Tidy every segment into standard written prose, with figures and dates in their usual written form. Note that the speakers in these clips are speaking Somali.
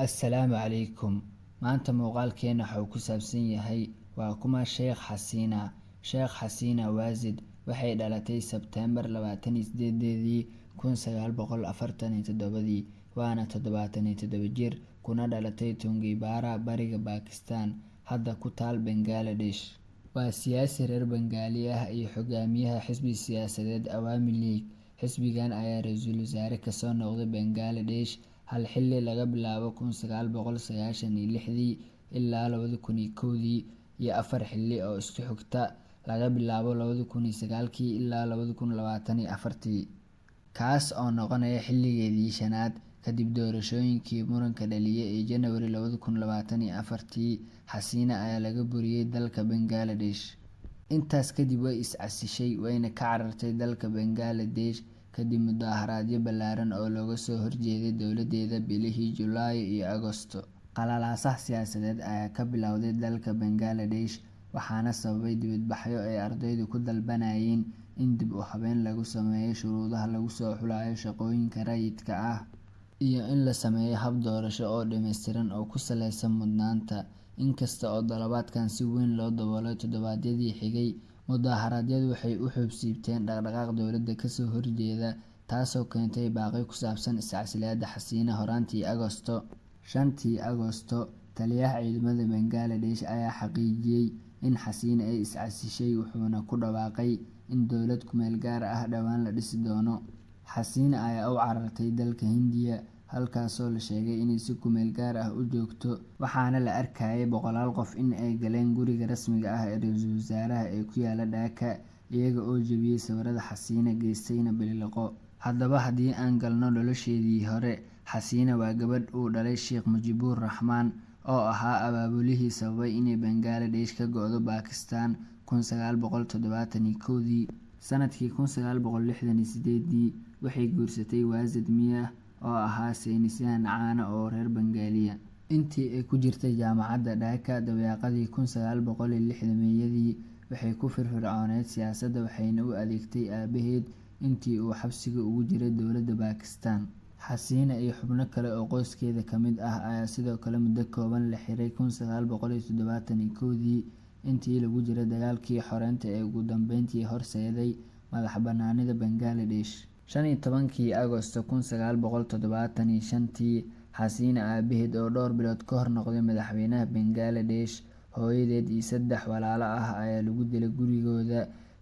Assalaamu calaykum. Maanta muuqaalkeena waxa uu ku saabsan yahay waa kuma Sheekh Xasiina. Sheekh Xasiina Waazid waxay dhalatay Sebteembar 28, 1947, waana 77 jir, kuna dhalatay Tungibara, bariga Bakistan, hadda ku taal Bangladesh. Waa siyaasi reer Bengaali ah iyo hogaamiyaha xisbi siyaasadeed Awami League. Xisbigan ayaa ra'iisul wasaare ka soo noqday Bangladesh hal xilli laga bilaabo 1996 ilaa 2001 iyo afar xilli oo isku xigta laga bilaabo 2009 ilaa 2024, kaas oo noqonaya xilligeedii shanaad kadib doorashooyinkii muranka dhaliyay ee January 2024. Xasiina ayaa laga buriyay dalka Bangladesh. Intaas kadib way is-casishay wayna ka carartay dalka Bangladesh kadib mudaharaadyo ballaaran oo looga soo horjeeday dowladeeda bilihii Julaay iyo Agoosto. Qalalaasaha siyaasadeed ayaa ka bilowday dalka Bangladesh waxaana sababay dibadbaxyo ay ardaydu ku dalbanayeen in dib u habeyn lagu sameeyo shuruudaha lagu soo xulayo shaqooyinka rayidka ah iyo in la sameeyo hab doorasho oo dhameystiran oo ku saleysan mudnaanta. Inkasta oo dalabaadkan si weyn loo daboolay toddobaadyadii xigay, mudaharaadyadu waxay u xuubsiibteen dhaqdhaqaaq dowladda kasoo horjeeda, taasoo keentay baaqyo ku saabsan is-casilaadda Xasiina horaantii Agoosto. 5 Agoosto, taliyaha ciidamada Bangladesh ayaa xaqiijiyay in Xasiina ay is-casishay, wuxuuna ku dhawaaqay in dowlad ku-meel gaar ah dhowaan la dhisi doono. Xasiina ayaa u carartay dalka Hindiya, halkaasoo la sheegay inay si ku-meel gaar ah u joogto, waxaana la arkayay boqolaal qof in ay galeen guriga rasmiga ah ee ra'iisul wasaaraha ee ku yaala Dhaka, iyaga oo jebiyay sawirada Xasiina geystayna bililiqo. Haddaba haddii aan galno nolosheedii hore, Xasiina waa gabadh uu dhalay Sheikh Mujibur Rahmaan oo ahaa abaabulihii sababay inay Bangladesh ka go'do Bakistan 1971. Sanadkii 1968 waxay guursatay Waazid Miah oo ahaa saynisyahan caan ah oo reer Bengaaliya. Intii ay ku jirtay jaamacadda Dhaka dabayaaqadii 1960-meeyadii, waxay ku firfircooneyd siyaasadda waxayna u adeegtay aabaheed intii uu xabsiga ugu jiray dowladda Bakistan. Xasiina iyo xubno kale oo qoyskeeda ka mid ah ayaa sidoo kale muddo kooban la xiray 1971 intii lagu jiray dagaalkii xoreynta ee ugu dambeyntii horseeday madax-bannaanida Bangladesh. 15 Agoosto 1975, Xasiina aabaheed oo dhowr bilood ka hor noqday madaxweynaha Bangladesh, hooyadeed iyo 3 walaalo ah ayaa lagu dilay gurigooda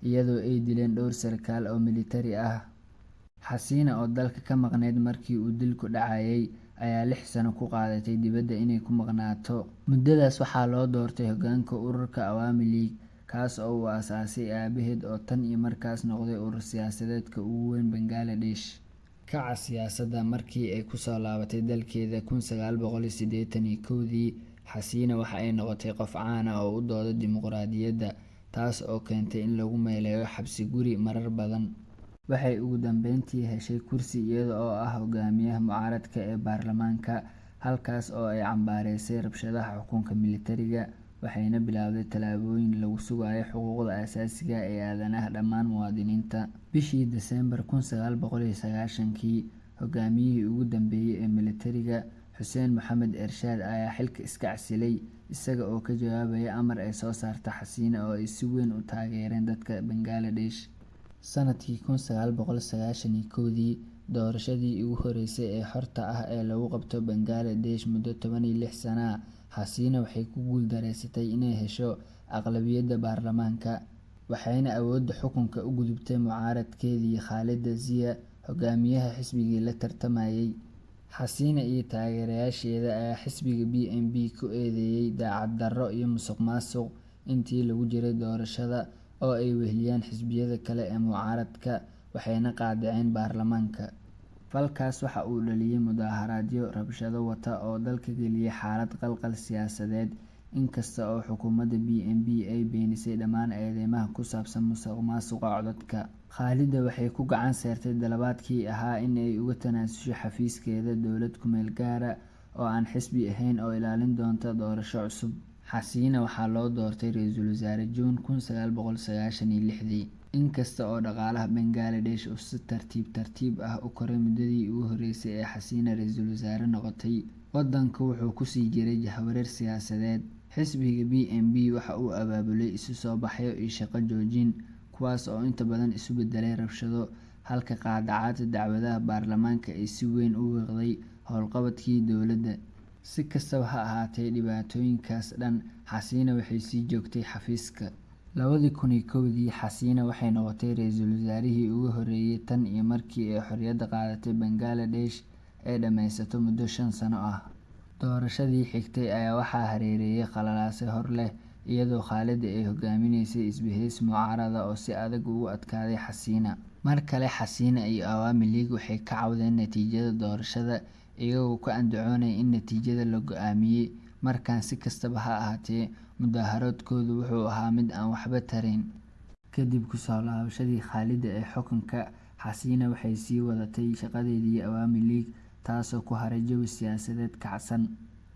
iyadoo ay dileen dhowr sarkaal oo militari ah. Xasiina oo dalka ka maqnayd markii uu dilku dhacayay ayaa 6 sano ku qaadatay dibadda inay ku maqnaato. Muddadaas waxaa loo doortay hoggaanka ururka Awami League, kaas oo uu aasaasay aabaheed oo tan iyo markaas noqday urur siyaasadeedka ugu weyn Bangladesh. Kaca siyaasadda markii ay ku soo laabatay dalkeeda 1981, Xasiina waxa ay noqotay qof caan ah oo u dooda dimuqraadiyadda, taas oo keentay in lagu meeleeyo xabsi guri marar badan. Waxay ugu dambeyntii heshay kursi iyada oo ah hogaamiyaha mucaaradka ee baarlamaanka, halkaas oo ay cambaareysay rabshadaha xukunka militariga, waxayna bilowday tallaabooyin lagu sugayo xuquuqda aasaasiga ah ee aadanaha dhammaan muwaadiniinta. Bishii Diseembar 1990, hogaamiyihii ugu dambeeyay ee militariga, Xuseen Maxamed Ershaad, ayaa xilka iska casilay, isaga oo ka jawaabaya amar ay soo saartay Xasiina oo ay si weyn u taageereen dadka Bangladesh. Sanadkii 1991, doorashadii ugu horeysay ee xorta ah ee lagu qabto Bangladesh muddo 16 sano ah, Xasiina waxay ku guuldareysatay inay hesho aqlabiyadda baarlamaanka, waxayna awoodda xukunka u gudubtay mucaaradkeedii Khaleda Zia, hogaamiyaha xisbigii la tartamayay. Xasiina iyo taageerayaasheeda ayaa xisbiga BNP ku eedeeyay daacad darro iyo musuqmaasuq intii lagu jiray doorashada, oo ay weheliyaan xisbiyada kale ee mucaaradka, waxayna qaadaceen baarlamaanka. Falkaas waxa uu dhaliyay mudaharaadyo rabshado wata oo dalka geliyay xaalad qalqal siyaasadeed. Inkasta oo xukuumadda BNP ay beenisay dhammaan eedeymaha ku saabsan musuqmaasuqa codadka, Khaleda waxay ku gacan saartay dalabaadkii ahaa in ay uga tanaasusho xafiiskeeda dowlad ku-meel gaar ah oo aan xisbi ahayn oo ilaalin doonta doorasho cusub. Xasiina waxaa loo doortay ra'iisul wasaare Juun 1996. Inkasta oo dhaqaalaha Bangladesh uu si tartiib tartiib ah u koray muddadii ugu horeysay ee Xasina ra'iisul wasaare noqotay, waddanku wuxuu ku sii jiray jahwareer siyaasadeed. Xisbiga BNP waxa uu abaabulay isu soo baxyo iyo shaqo joojin, kuwaas oo inta badan isu beddelay rabshado, halka qaadacaadda dacwadaha baarlamaanka ay si weyn u wiiqday howlqabadkii dowladda. Si kastaba ha ahaatee, dhibaatooyinkaas dhan, Xasina waxay sii joogtay xafiiska. 2001dii, Xasina waxay noqotay ra'iisul wasaarihii ugu horreeyay tan iyo markii ay xorriyadda qaadatay Bangladesh ee dhammaysato muddo 5 sano ah. Doorashadii xigtay ayaa waxaa hareereeyay qalalaase hor leh, iyadoo Khalida ay hogaaminaysay isbahaysi mucaarada oo si adag uga adkaaday Xasina. Mar kale, Xasina iyo Awami League waxay ka cawdeen natiijada doorashada, iyagoo ku andacoonaya in natiijada la go'aamiyay. Markan, si kastaba ha ahaatee, mudaharaadkoodu wuxuu ahaa mid aan waxba tarayn. Kadib ku soo laabashadii Khalida ee xukunka, Xasina waxay sii wadatay shaqadeedii Awami League, taasoo ku haray jawi siyaasadeed kacsan.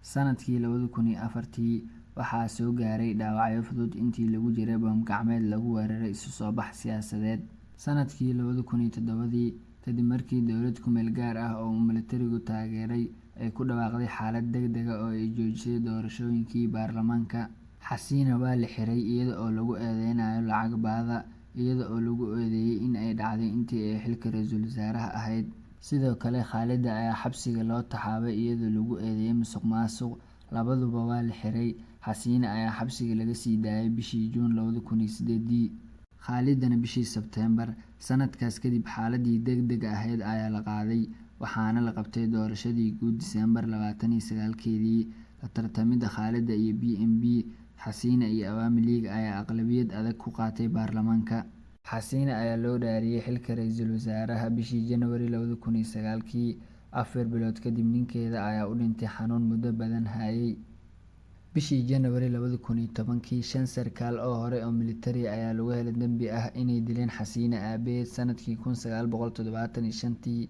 Sanadkii 2004 waxaa soo gaaray dhaawacyo fudud intii lagu jiray bam gacmeed lagu weeraray isu soo bax siyaasadeed. Sanadkii 2007, kadib markii dowlad ku meel gaar ah oo uu militarigu taageeray ay ku dhawaaqday xaalad degdeg ah oo ay joojisay doorashooyinkii baarlamaanka, Xasina waa la xiray iyada oo lagu eedeynayo lacag baadha, iyada oo lagu eedeeyay in ay dhacday intii ay xilka ra'iisul wasaaraha ahayd. Sidoo kale, Khalida ayaa xabsiga loo taxaabay iyadoo lagu eedeeyay musuqmaasuq. Labaduba waa la xiray. Xasina ayaa xabsiga laga sii daayay bishii Juun 2008, Khalidana bishii Sebteembar. Sanadkaas kadib, xaaladii degdegga ahayd ayaa la qaaday, waxaana la qabtay doorashadii guud Diseembar 29keedii. La tartamidda Khalida iyo BNP, Xasina iyo Awami League ayaa aqlabiyad adag ku qaatay baarlamaanka. Xasina ayaa loo dhaariyay xilka ra'iisul wasaaraha bishii Janawari 2009, 4 bilood kadib ninkeeda ayaa u dhintay xanuun muddo badan hayay. Bishii Janawari 2010, 5 sarkaal oo hore oo militari ayaa lagu helay dambi ah inay dileen Xasina aabaheed sanadkii 1975.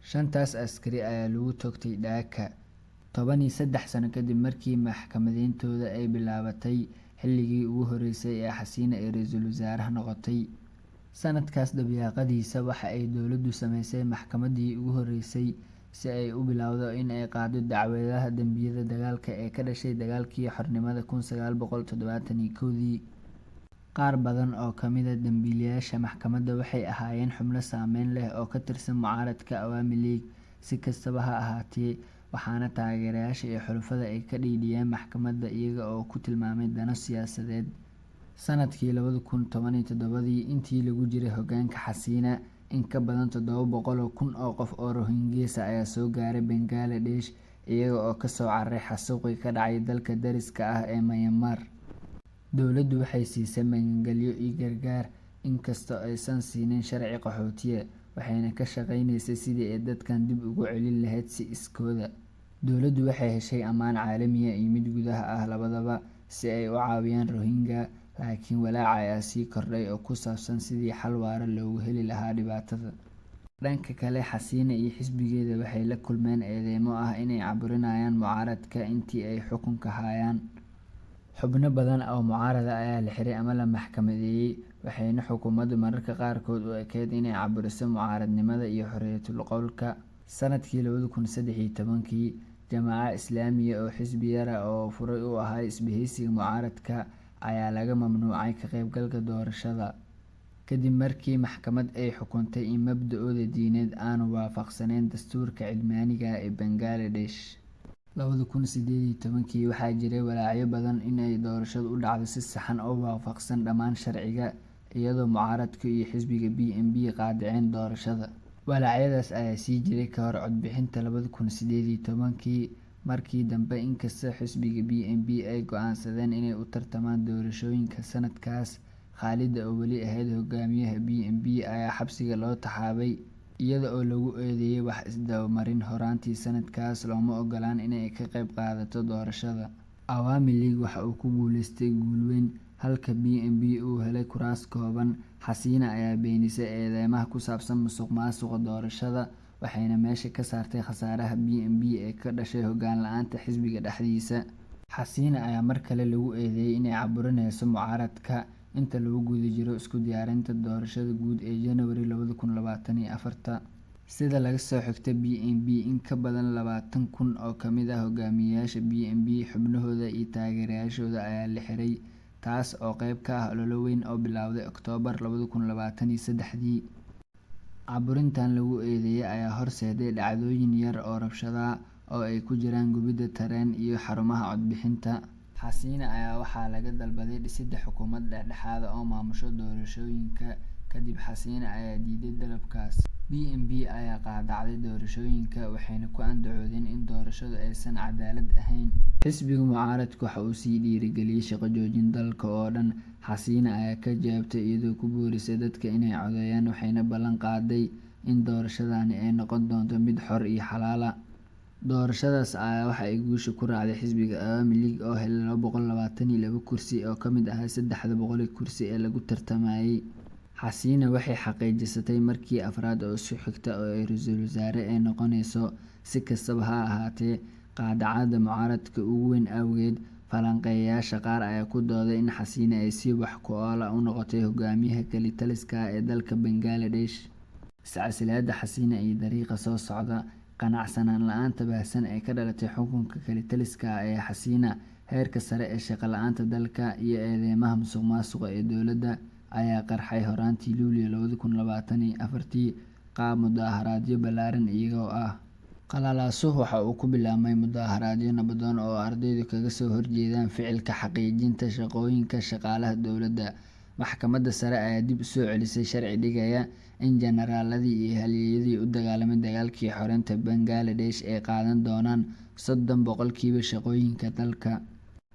5taas askari ayaa lagu toogtay Dhaka, 13 sano kadib markii maxkamadeyntooda ay bilaabatay xilligii ugu horeysay ee Xasina ay ra'iisul wasaaraha noqotay. Sanadkaas dabayaaqadiisa, waxa ay dowladdu sameysay maxkamaddii ugu horeysay si ay u bilowdo in ay qaado dacwadaha dambiyada dagaalka ee ka dhashay dagaalkii xornimada 1971. Qaar badan oo ka mid ah dambiilayaasha maxkamadda waxay ahaayeen xubno saameyn leh oo ka tirsan mucaaradka Awami League. Si kastaba ha ahaatee, waxaana taageerayaasha iyo xulafada ay ka dhiidhiyeen maxkamadda iyaga oo ku tilmaamay dano siyaasadeed. Sanadkii 2017, intii lagu jiray hoggaanka Xasina, in ka badan 700,000 oo qof oo Rohingya ayaa soo gaaray Bangladesh, iyaga oo ka soo cararay xasuuqii ka dhacay dalka dariska ah ee Myanmar. Dowladdu waxay siisay magangelyo iyo gargaar, inkastoo aysan siinin sharci qaxootiga, waxayna ka shaqeynaysay sidii ay dadkan dib ugu celin lahayd si iskooda. Dowladdu waxay heshay ammaan caalami ah iyo mid gudaha ah labadaba si ay u caawiyaan Rohingya, laakiin walaaca ayaa sii kordhay oo ku saabsan sidii xal waara loogu heli lahaa dhibaatada. Dhanka kale, Xasina iyo xisbigeeda waxay la kulmeen eedeymo ah inay caburinayaan mucaaradka intii ay xukunka hayaan. Xubno badan oo mucaarada ayaa la xiray ama la maxkamadeeyay, waxayna xukuumaddu mararka qaarkood u ekeyd inay caburiso mucaaradnimada iyo xorriyatul qowlka. Sanadkii 2013, Jamaaca Islaamiya oo xisbi yar oo furay u ahaa isbahaysiga mucaaradka ayaa laga mamnuucay ka qaybgalka doorashada, kadib markii maxkamad ay xukuntay in mabda'ooda diineed aanu waafaqsanayn dastuurka cilmaaniga ah ee Bangladesh. 2018, waxaa jiray walaacyo badan in ay doorashadu u dhacdo si saxan oo waafaqsan dhammaan sharciga, iyadoo mucaaradka iyo xisbiga BNP qaadaceen doorashada. Walaacyadaas ayaa sii jiray ka hor codbixinta 2018. Markii dambe, inkastoo xisbiga BNP ay go'aansadeen inay u tartamaan doorashooyinka sanadkaas, Khalida oo weli ahayd hogaamiyaha BNP ayaa xabsiga loo taxaabay, iyada oo lagu eedeeyay wax isdabamarin. Horaantii sanadkaas, looma ogolaan inay ka qayb qaadato doorashada. Awami League waxa uu ku guuleystay guul weyn, halka BNP uu helay kuraas kooban. Xasina ayaa beenisay eedeymaha ku saabsan musuqmaasuqa doorashada, waxayna meesha ka saartay khasaaraha BNP ee ka dhashay hoggaan la'aanta xisbiga dhexdiisa. Xasina ayaa mar kale lagu eedeeyay inay caburinayso mucaaradka, inta lagu guda jiro isku diyaarinta doorashada guud ee January 2024. Sida laga soo xigtay BNB, in ka badan 20,000 oo ka mid ah hogaamiyayaasha BNB, xubnahooda iyo taageerayaashooda ayaa la xiray, taas oo qayb ka ah olole weyn oo bilowday Oktoobar 2023. Caburintan lagu eedeeyay ayaa horseeday dhacdooyin yar oo rabshado ah oo ay ku jiraan gubidda tareen iyo xarumaha codbixinta. Xasina ayaa waxaa laga dalbaday dhisidda xukuumad dhexdhexaad ah oo maamusha doorashooyinka. Kadib, Xasina ayaa diiday dalabkaas. BNB ayaa qaadacday doorashooyinka, waxayna ku andacoodeen in doorashadu aysan cadaalad ahayn. Xisbiga mucaaradku waxa uu sii dhiirigeliyay shaqo joojin dalka oo dhan. Xasina ayaa ka jawaabtay iyadoo ku boorisay dadka inay codeeyaan, waxayna ballan qaaday in doorashadani ay noqon doonto mid xor iyo xalaal ah. Doorashadaas ayaa waxa ay guusha ku raacday xisbiga Awami League oo helay 222 kursi oo ka mid ah 300 kursi ee lagu tartamayay. Xasina waxay xaqiijisatay markii afraad oo isku xigta oo ay ra'iisul wasaare ay noqonayso. Si kastaba ha ahaatee, qaadacada mucaaradka ugu weyn awgeed, falanqeeyayaasha qaar ayaa ku dooday in Xasina ay si wax ku ool ah u noqotay hogaamiyaha kalitaliska ah ee dalka Bangladesh. Iscasilaadda Xasina iyo dariiqa soo socda, qanacsanaan la'aanta baahsan ee ka dhalatay xukunka kalitaliska ah ee Xasina, heerka sare ee shaqo la'aanta dalka, iyo eedeymaha musuqmaasuqa ee dowladda ayaa qarxay horaantii Luulyo 2024 qaab mudaharaadyo ballaaran iyagoo ah. Qalalaasuhu waxa uu ku bilaabmay mudaharaadyo nabdoon oo ardaydu kaga soo horjeedaan ficilka xaqiijinta shaqooyinka shaqaalaha dowladda. Maxkamadda sare ayaa dib u soo celisay sharci dhigaya in generaaladii iyo halyeeyadii u dagaalamay dagaalkii xoreynta Bangladesh ay qaadan doonaan 30% shaqooyinka dalka.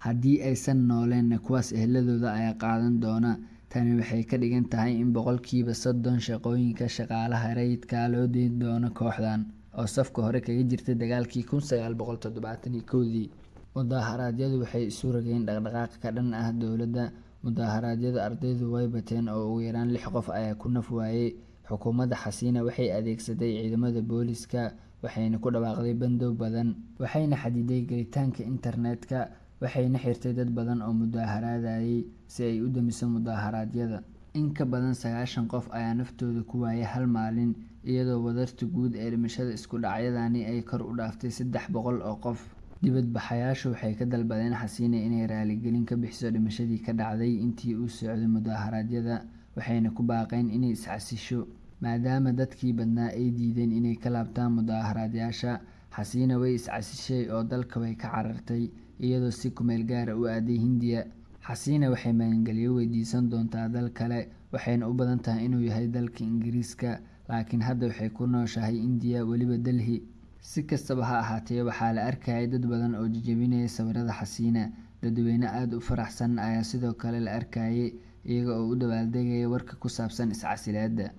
Haddii aysan nooleenna, kuwaas eheladooda ayaa qaadan doona. Tani waxay ka dhigan tahay in 30% shaqooyinka shaqaalaha rayidka loo deyn doono kooxdan, oo safka hore kaga jirtay dagaalkii 1971. Mudaharaadyadu waxay isu rogeen dhaqdhaqaaq ka dhan ah dowladda. Mudaharaadyada ardaydu way bateen oo ugu yaraan 6 qof ayaa ku naf waayay. Xukuumadda Xasina waxay adeegsatay ciidamada booliska, waxayna ku dhawaaqday bandow badan, waxayna xadiday gelitaanka internetka, waxayna xirtay dad badan oo mudaharaadayay si ay u damiso mudaharaadyada. In ka badan 90 qof ayaa naftooda ku waayay hal maalin, iyadoo wadarta guud ee dhimashada isku dhacyadani ay kor u dhaaftay 300 oo qof. Dibadbaxayaashu waxay ka dalbadeen Xasina inay raaligelin ka bixiso dhimashadii ka dhacday intii uu socday mudaharaadyada, waxayna ku baaqeen inay iscasisho. Maadaama dadkii badnaa ay diideen inay ka laabtaan mudaharaadayaasha, Xasina way iscasishay oo dalka way ka carartay, iyadoo si ku meel gaar ah u aaday Hindiya. Xasina waxay magangelyo weydiisan doontaa dal kale, waxayna u badan tahay inuu yahay dalka Ingiriiska, laakiin hadda waxay ku nooshahay Indiya, weliba Delhi. Si kastaba ha ahaatee, waxaa la arkayay dad badan oo jajabinaya sawirada Xasina. Dadweyne aad u faraxsan ayaa sidoo kale la arkayay, iyaga oo u dabaaldegaya warka ku saabsan iscasilaadda.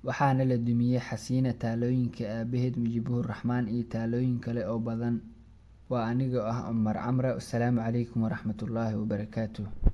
Waxaana la dumiyay Xasina taalooyinka aabaheed Mujibur Rahmaan iyo taalooyin kale oo badan. Waa anigoo ah Cumar Camra. Assalaamu calaykum waraxmatullaahi wabarakaatuh.